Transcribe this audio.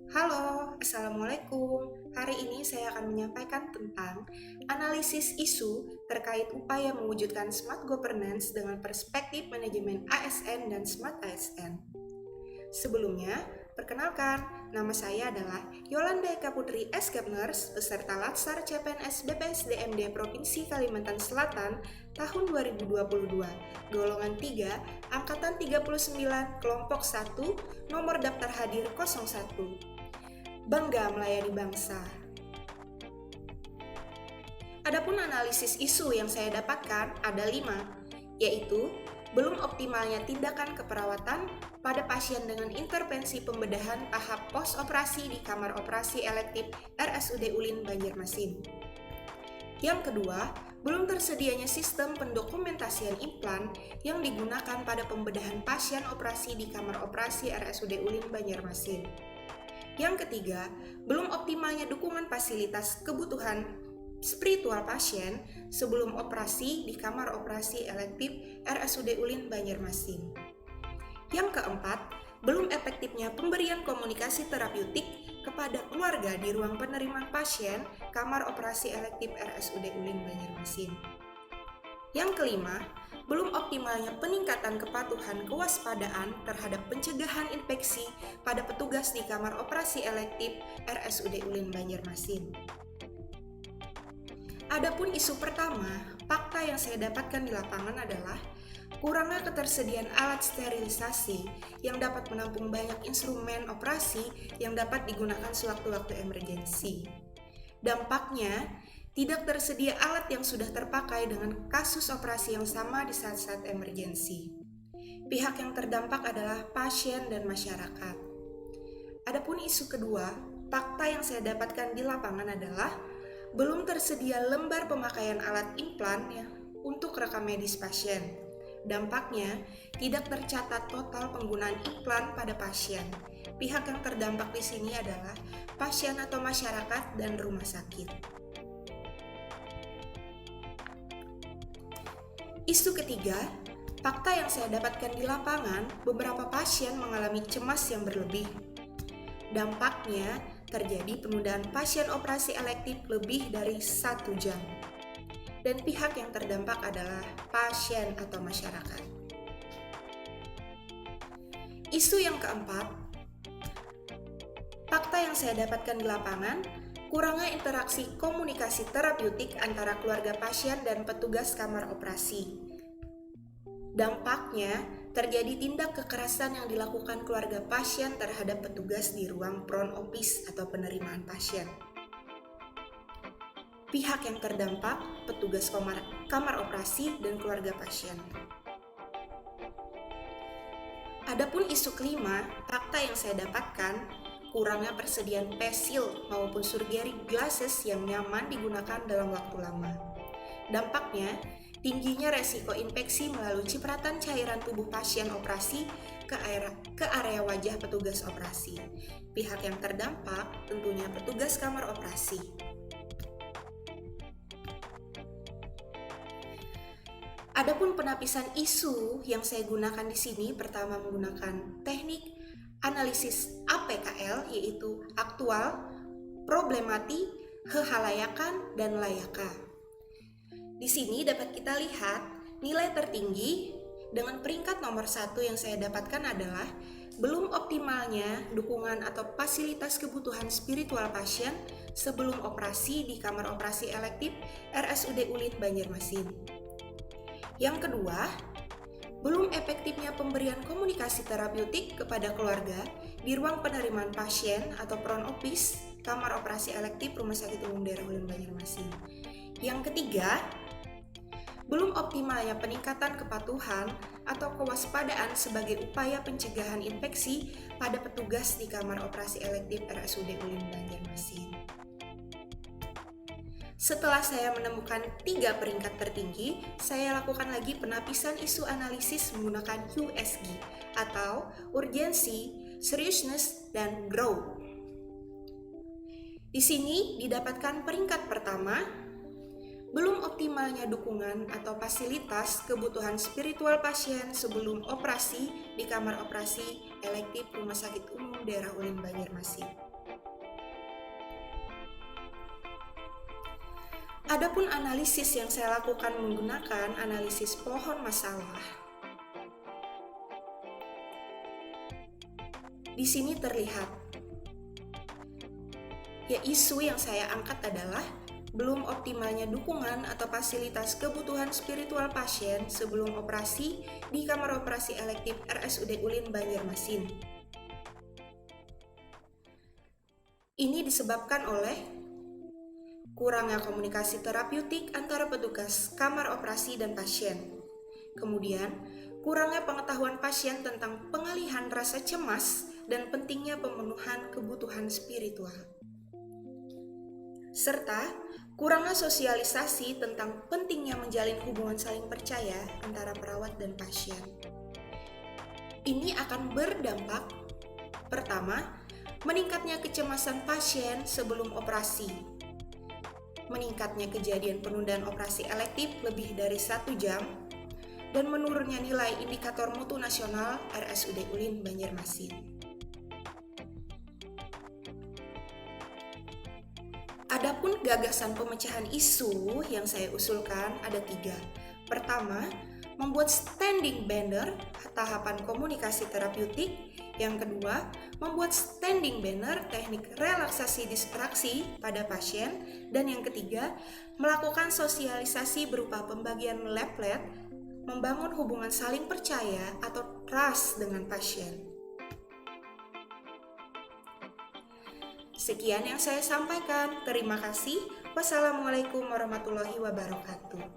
Halo, Assalamualaikum. Hari ini saya akan menyampaikan tentang analisis isu terkait upaya mewujudkan smart governance dengan perspektif manajemen ASN dan smart ASN. Sebelumnya, perkenalkan, nama saya adalah Yolanda Eka Putri S. Gapners, peserta Latsar CPNS BPSDMD Provinsi Kalimantan Selatan tahun 2022, golongan 3, angkatan 39, kelompok 1, nomor daftar hadir 01. Bangga melayani bangsa. Adapun analisis isu yang saya dapatkan ada 5, yaitu belum optimalnya tindakan keperawatan pada pasien dengan intervensi pembedahan tahap pos-operasi di kamar operasi elektif RSUD Ulin Banjarmasin. Yang kedua, belum tersedianya sistem pendokumentasian implan yang digunakan pada pembedahan pasien operasi di kamar operasi RSUD Ulin Banjarmasin. Yang ketiga, belum optimalnya dukungan fasilitas kebutuhan spiritual pasien sebelum operasi di kamar operasi elektif RSUD Ulin Banjarmasin. Yang keempat, belum efektifnya pemberian komunikasi terapeutik kepada keluarga di ruang penerimaan pasien kamar operasi elektif RSUD Ulin Banjarmasin. Yang kelima, belum optimalnya peningkatan kepatuhan kewaspadaan terhadap pencegahan infeksi pada petugas di kamar operasi elektif RSUD Ulin Banjarmasin. Adapun isu pertama, fakta yang saya dapatkan di lapangan adalah kurangnya ketersediaan alat sterilisasi yang dapat menampung banyak instrumen operasi yang dapat digunakan sewaktu-waktu emergensi. Dampaknya, tidak tersedia alat yang sudah terpakai dengan kasus operasi yang sama di saat-saat emergensi. Pihak yang terdampak adalah pasien dan masyarakat. Adapun isu kedua, fakta yang saya dapatkan di lapangan adalah belum tersedia lembar pemakaian alat implan untuk rekam medis pasien. Dampaknya, tidak tercatat total penggunaan implan pada pasien. Pihak yang terdampak di sini adalah pasien atau masyarakat dan rumah sakit. Isu ketiga, fakta yang saya dapatkan di lapangan, beberapa pasien mengalami cemas yang berlebih. Dampaknya, terjadi penundaan pasien operasi elektif lebih dari 1 jam. Dan pihak yang terdampak adalah pasien atau masyarakat. Isu yang keempat, fakta yang saya dapatkan di lapangan, kurangnya interaksi komunikasi terapeutik antara keluarga pasien dan petugas kamar operasi. Dampaknya, terjadi tindak kekerasan yang dilakukan keluarga pasien terhadap petugas di ruang front office atau penerimaan pasien. Pihak yang terdampak, petugas kamar operasi dan keluarga pasien. Adapun isu kelima, fakta yang saya dapatkan, kurangnya persediaan face shield maupun surgery glasses yang nyaman digunakan dalam waktu lama. Dampaknya, tingginya resiko infeksi melalui cipratan cairan tubuh pasien operasi ke area wajah petugas operasi. Pihak yang terdampak tentunya petugas kamar operasi. Adapun penapisan isu yang saya gunakan di sini, pertama menggunakan teknik analisis APKL, yaitu aktual, problemati, kehalayakan, dan layaka. Di sini dapat kita lihat nilai tertinggi dengan peringkat nomor 1 yang saya dapatkan adalah belum optimalnya dukungan atau fasilitas kebutuhan spiritual pasien sebelum operasi di kamar operasi elektif RSUD Ulin Banjarmasin. Yang kedua, belum efektifnya pemberian komunikasi terapeutik kepada keluarga di ruang penerimaan pasien atau front office kamar operasi elektif Rumah Sakit Umum Daerah Ulin Banjarmasin. Yang ketiga, belum optimalnya peningkatan kepatuhan atau kewaspadaan sebagai upaya pencegahan infeksi pada petugas di kamar operasi elektif RSUD Ulin Banjarmasin. Setelah saya menemukan 3 peringkat tertinggi, saya lakukan lagi penapisan isu analisis menggunakan USG atau urgency, seriousness, dan growth. Di sini didapatkan peringkat pertama, belum optimalnya dukungan atau fasilitas kebutuhan spiritual pasien sebelum operasi di kamar operasi elektif Rumah Sakit Umum Daerah Ulin Banjarmasin. Adapun analisis yang saya lakukan menggunakan analisis pohon masalah. Di sini terlihat, ya isu yang saya angkat adalah belum optimalnya dukungan atau fasilitas kebutuhan spiritual pasien sebelum operasi di kamar operasi elektif RSUD Ulin Banjarmasin. Ini disebabkan oleh kurangnya komunikasi terapeutik antara petugas kamar operasi dan pasien. Kemudian, kurangnya pengetahuan pasien tentang pengalihan rasa cemas dan pentingnya pemenuhan kebutuhan spiritual. Serta kurangnya sosialisasi tentang pentingnya menjalin hubungan saling percaya antara perawat dan pasien. Ini akan berdampak, pertama, meningkatnya kecemasan pasien sebelum operasi, meningkatnya kejadian penundaan operasi elektif lebih dari 1 jam, dan menurunnya nilai indikator mutu nasional RSUD Ulin Banjarmasin. Adapun gagasan pemecahan isu yang saya usulkan ada 3. Pertama, membuat standing banner tahapan komunikasi terapeutik. Yang kedua, membuat standing banner teknik relaksasi distraksi pada pasien. Dan yang ketiga, melakukan sosialisasi berupa pembagian leaflet, membangun hubungan saling percaya atau trust dengan pasien. Sekian yang saya sampaikan. Terima kasih. Wassalamualaikum warahmatullahi wabarakatuh.